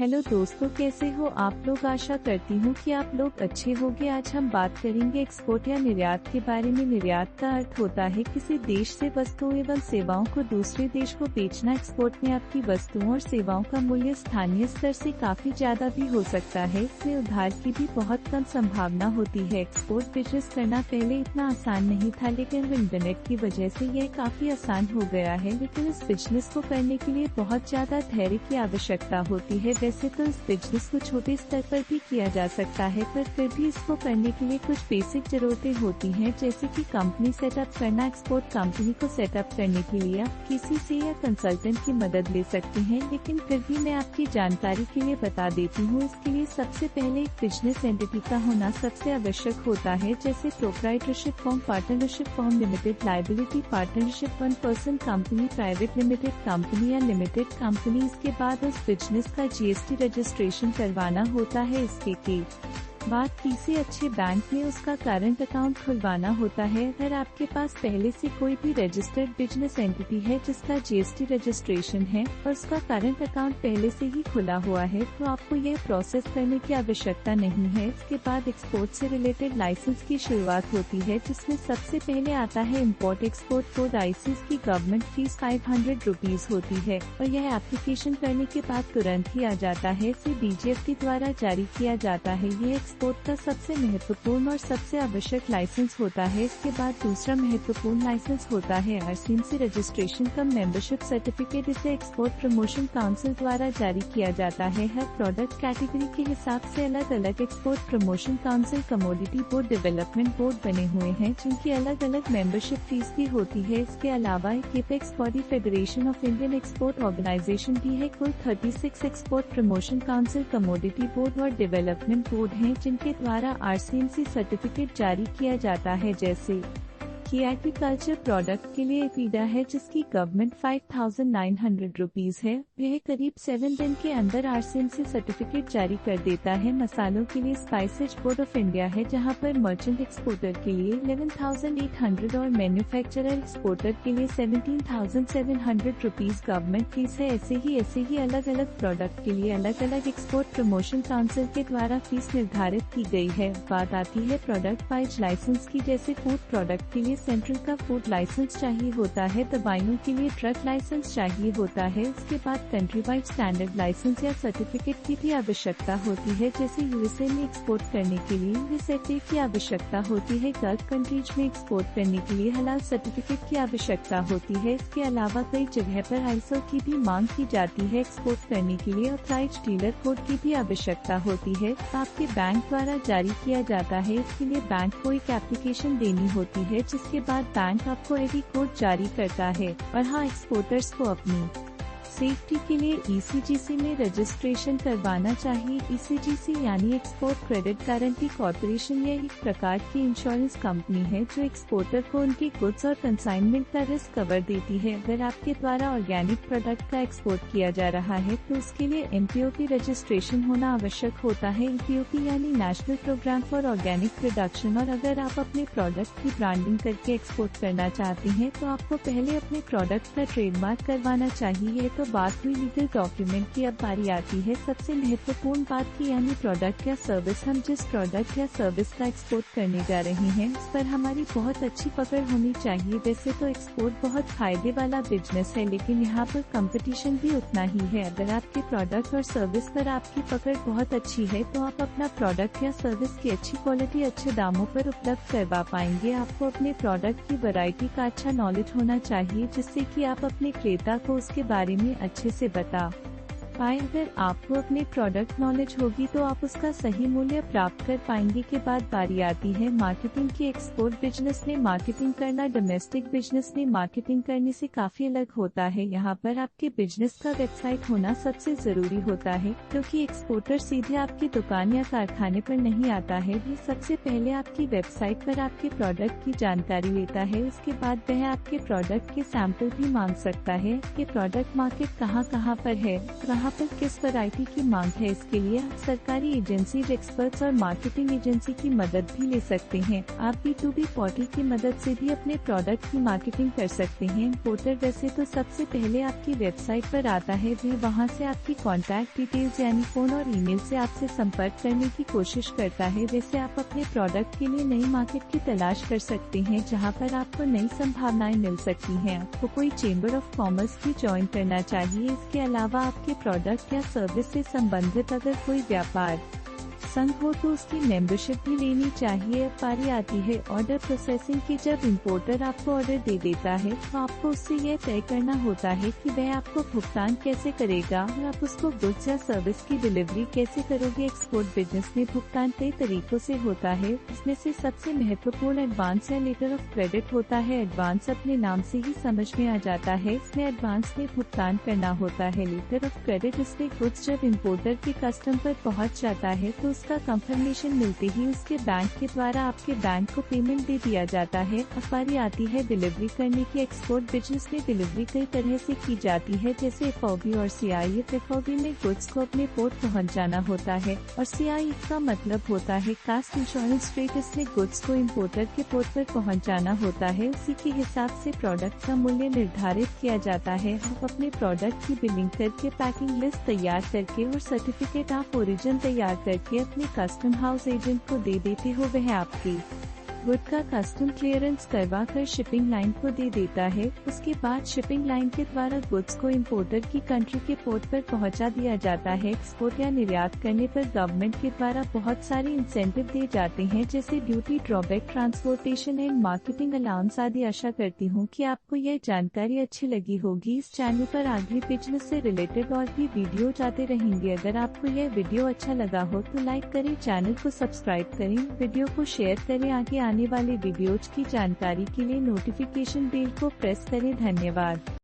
Hello दोस्तों, कैसे हो आप लोग। आशा करती हूँ कि आप लोग अच्छे होंगे। आज हम बात करेंगे एक्सपोर्ट या निर्यात के बारे में। निर्यात का अर्थ होता है किसी देश से वस्तुओं एवं सेवाओं को दूसरे देश को बेचना। एक्सपोर्ट में आपकी वस्तुओं और सेवाओं का मूल्य स्थानीय स्तर से काफी ज्यादा भी हो सकता है। इसमें उधार की भी बहुत कम संभावना होती है। एक्सपोर्ट बिजनेस करना पहले इतना आसान नहीं था, लेकिन इंटरनेट की वजह से यह काफी आसान हो गया है। लेकिन इस बिजनेस को करने के लिए बहुत ज्यादा धैर्य की आवश्यकता होती है। वैसे तो इस बिजनेस को छोटे स्तर पर भी किया जा सकता है, पर फिर भी इसको करने के लिए कुछ बेसिक जरूरतें होती हैं, जैसे कि कंपनी सेटअप करना। एक्सपोर्ट कंपनी को सेटअप करने के लिए आप किसी से या कंसल्टेंट की मदद ले सकते हैं, लेकिन फिर भी मैं आपकी जानकारी के लिए बता देती हूँ। इसके लिए सबसे पहले एक बिजनेस एंटिटी का होना सबसे आवश्यक होता है, जैसे proprietorship form, partnership form, limited liability partnership, 1 person company, private limited company या लिमिटेड कंपनी। इसके बाद उस बिजनेस का जीएसटी रजिस्ट्रेशन करवाना होता है। इसके बाद किसी अच्छे बैंक में उसका करंट अकाउंट खुलवाना होता है। अगर आपके पास पहले से कोई भी रजिस्टर्ड बिजनेस एंटिटी है जिसका जीएसटी रजिस्ट्रेशन है और उसका करंट अकाउंट पहले से ही खुला हुआ है, तो आपको यह प्रोसेस करने की आवश्यकता नहीं है। इसके बाद एक्सपोर्ट से रिलेटेड लाइसेंस की शुरुआत होती है, जिसमें सबसे पहले आता है इम्पोर्ट एक्सपोर्ट कोड आईसीस की गवर्नमेंट फीस 500 रुपीज होती है और यह एप्लीकेशन करने के बाद तुरंत ही आ जाता है। इसे बीजीएफटी द्वारा जारी किया जाता है। ये एक्सपोर्ट का सबसे महत्वपूर्ण और सबसे आवश्यक लाइसेंस होता है। इसके बाद दूसरा महत्वपूर्ण लाइसेंस होता है आरसीएमसी रजिस्ट्रेशन कम मेंबरशिप सर्टिफिकेट। इसे एक्सपोर्ट प्रमोशन काउंसिल द्वारा जारी किया जाता है। हर प्रोडक्ट कैटेगरी के हिसाब से अलग अलग export promotion council, commodity board, development board बने हुए हैं, जिनकी अलग अलग मेंबरशिप फीस भी होती है। इसके अलावा एक apex body federation of Indian export organization भी है। कुल 36 export promotion council, commodity board और डेवलपमेंट बोर्ड हैं, जिनके द्वारा आरसीएमसी सर्टिफिकेट जारी किया जाता है। जैसे कि एग्रीकल्चर प्रोडक्ट के लिए एपीडा है, जिसकी गवर्नमेंट 5900 रुपीज है। यह करीब 7 दिन के अंदर आरसीएमसी सर्टिफिकेट जारी कर देता है। मसालों के लिए स्पाइसेज बोर्ड ऑफ इंडिया है, जहां पर मर्चेंट एक्सपोर्टर के लिए 11,800 और मैन्युफैक्चरर एक्सपोर्टर के लिए 17,700 रुपीज गवर्नमेंट फीस है। ऐसे ही अलग अलग प्रोडक्ट के लिए अलग अलग एक्सपोर्ट प्रमोशन काउंसिल के द्वारा फीस निर्धारित की गई है। बात आती है प्रोडक्ट वाइज लाइसेंस की। जैसे फूड प्रोडक्ट के लिए सेंट्रल का फूड लाइसेंस चाहिए होता है, दवाइयों के लिए ट्रक लाइसेंस चाहिए होता है। इसके बाद कंट्री वाइड स्टैंडर्ड लाइसेंस या सर्टिफिकेट की भी आवश्यकता होती है। जैसे यूएसए में एक्सपोर्ट करने के लिए यूएसएफए की आवश्यकता होती है। गल्फ कंट्रीज में एक्सपोर्ट करने के लिए हलाल सर्टिफिकेट की आवश्यकता होती है। इसके अलावा कई जगह पर आईएसओ की भी मांग की जाती है। एक्सपोर्ट करने के लिए ऑथराइज्ड डीलर कोड की भी आवश्यकता होती है, आपके बैंक द्वारा जारी किया जाता है। इसके लिए बैंक को एक एप्लीकेशन देनी होती है, जिसके बाद बैंक आपको आईडी कोड जारी करता है। और हाँ, एक्सपोर्टर्स को अपनी सेफ्टी के लिए ईसीजीसी में रजिस्ट्रेशन करवाना चाहिए। ईसीजीसी यानी एक्सपोर्ट क्रेडिट गारंटी कॉर्पोरेशन, यह एक प्रकार की इंश्योरेंस कंपनी है जो एक्सपोर्टर को उनकी गुड्स और कंसाइनमेंट का रिस्क कवर देती है। अगर आपके द्वारा ऑर्गेनिक प्रोडक्ट का एक्सपोर्ट किया जा रहा है तो उसके लिए एनपीओपी रजिस्ट्रेशन होना आवश्यक होता है। एनपीओपी यानी national programme for organic production. और अगर आप अपने प्रोडक्ट की ब्रांडिंग करके एक्सपोर्ट करना चाहते हैं तो आपको पहले अपने प्रोडक्ट का ट्रेडमार्क करवाना चाहिए। तो बात हुई लीगल डॉक्यूमेंट की, अब बारी आती है सबसे महत्वपूर्ण बात की, यानी प्रोडक्ट या सर्विस। हम जिस प्रोडक्ट या सर्विस का एक्सपोर्ट करने जा रहे हैं उस पर हमारी बहुत अच्छी पकड़ होनी चाहिए। वैसे तो एक्सपोर्ट बहुत फायदे वाला बिजनेस है, लेकिन यहाँ पर कंपटीशन भी उतना ही है। अगर आपके प्रोडक्ट और सर्विस पर आपकी पकड़ बहुत अच्छी है तो आप अपना प्रोडक्ट या सर्विस की अच्छी क्वालिटी अच्छे दामों पर उपलब्ध करवा पाएंगे। आपको अपने प्रोडक्ट की वैरायटी का अच्छा नॉलेज होना चाहिए, जिससे कि आप अपने क्रेता को उसके बारे में अच्छे से बता पाए। अगर आपको अपने प्रोडक्ट नॉलेज होगी तो आप उसका सही मूल्य प्राप्त कर पाएंगे। के बाद बारी आती है मार्केटिंग की। एक्सपोर्ट बिजनेस में मार्केटिंग करना डोमेस्टिक बिजनेस में मार्केटिंग करने से काफी अलग होता है। यहाँ पर आपके बिजनेस का वेबसाइट होना सबसे जरूरी होता है, क्योंकि एक्सपोर्टर सीधे आपकी दुकान या कारखाने पर नहीं आता है। वो सबसे पहले आपकी वेबसाइट पर आपके प्रोडक्ट की जानकारी लेता है। उसके बाद वह आपके प्रोडक्ट के सैंपल भी मांग सकता है कि प्रोडक्ट मार्केट कहाँ पर है, कहाँ पर किस वैरायटी की मांग है, इसके लिए आप सरकारी एजेंसी, एक्सपर्ट्स और मार्केटिंग एजेंसी की मदद भी ले सकते हैं। आप B2B पोर्टल की मदद से भी अपने प्रोडक्ट की मार्केटिंग कर सकते हैं। इम्पोर्टर वैसे तो सबसे पहले आपकी वेबसाइट पर आता है, वह वहां से आपकी कॉन्टैक्ट डिटेल्स यानी फोन और ईमेल से आपसे संपर्क करने की कोशिश करता है। वैसे आप अपने प्रोडक्ट के लिए नई मार्केट की तलाश कर सकते हैं, जहां पर आपको नई संभावनाएं मिल सकती हैं। आपको कोई चेंबर ऑफ कॉमर्स भी ज्वाइन करना चाहिए। इसके अलावा आपके प्रोडक्ट या सर्विस से संबंधित अगर कोई व्यापार संघ हो तो उसकी मेंबरशिप भी लेनी चाहिए। अब बारी आती है ऑर्डर प्रोसेसिंग की। जब इम्पोर्टर आपको ऑर्डर दे देता है तो आपको उससे यह तय करना होता है कि वह आपको भुगतान कैसे करेगा और आप उसको गुड्स या सर्विस की डिलीवरी कैसे करोगे। एक्सपोर्ट बिजनेस में भुगतान कई तरीकों से होता है, इसमें से सबसे महत्वपूर्ण एडवांस या लेटर ऑफ क्रेडिट होता है। एडवांस अपने नाम से ही समझ में आ जाता है, इसमें एडवांस में भुगतान करना होता है। लेटर ऑफ क्रेडिट इसमें गुड्स जब इम्पोर्टर के कस्टम पर पहुँच जाता है तो उसका कंफर्मेशन मिलते ही उसके बैंक के द्वारा आपके बैंक को पेमेंट दे दिया जाता है। अब बारी आती है डिलीवरी करने की। एक्सपोर्ट बिजनेस में डिलीवरी कई तरह से की जाती है, जैसे FOB और CIF। FOB में गुड्स को अपने पोर्ट पहुंच जाना होता है और CIF का मतलब होता है कास्ट इंश्योरेंस रेट। इसमें गुड्स को इम्पोर्टर के पोर्ट पर पहुंच जाना होता है, उसी के हिसाब से प्रोडक्ट का मूल्य निर्धारित किया जाता है। आप अपने प्रोडक्ट की बिलिंग करके, पैकिंग लिस्ट तैयार करके और सर्टिफिकेट ऑफ ओरिजिन तैयार करके अपने कस्टम हाउस एजेंट को दे देते हो। वह आपकी गुड का कस्टम क्लियरेंस करवा कर शिपिंग लाइन को दे देता है। उसके बाद शिपिंग लाइन के द्वारा गुड्स को इम्पोर्टर की कंट्री के पोर्ट पर पहुंचा दिया जाता है। एक्सपोर्ट या निर्यात करने पर गवर्नमेंट के द्वारा बहुत सारे इंसेंटिव दिए जाते हैं, जैसे duty drawback, transportation and marketing allowance आदि। आशा करती हूँ कि आपको यह जानकारी अच्छी लगी होगी। इस चैनल पर आगे बिजनेस से रिलेटेड और भी वीडियो आते रहेंगे। अगर आपको यह वीडियो अच्छा लगा हो तो लाइक करें, चैनल को सब्सक्राइब करें, वीडियो को शेयर करें। आगे आने वाले वीडियोज की जानकारी के लिए नोटिफिकेशन बेल को प्रेस करें। धन्यवाद।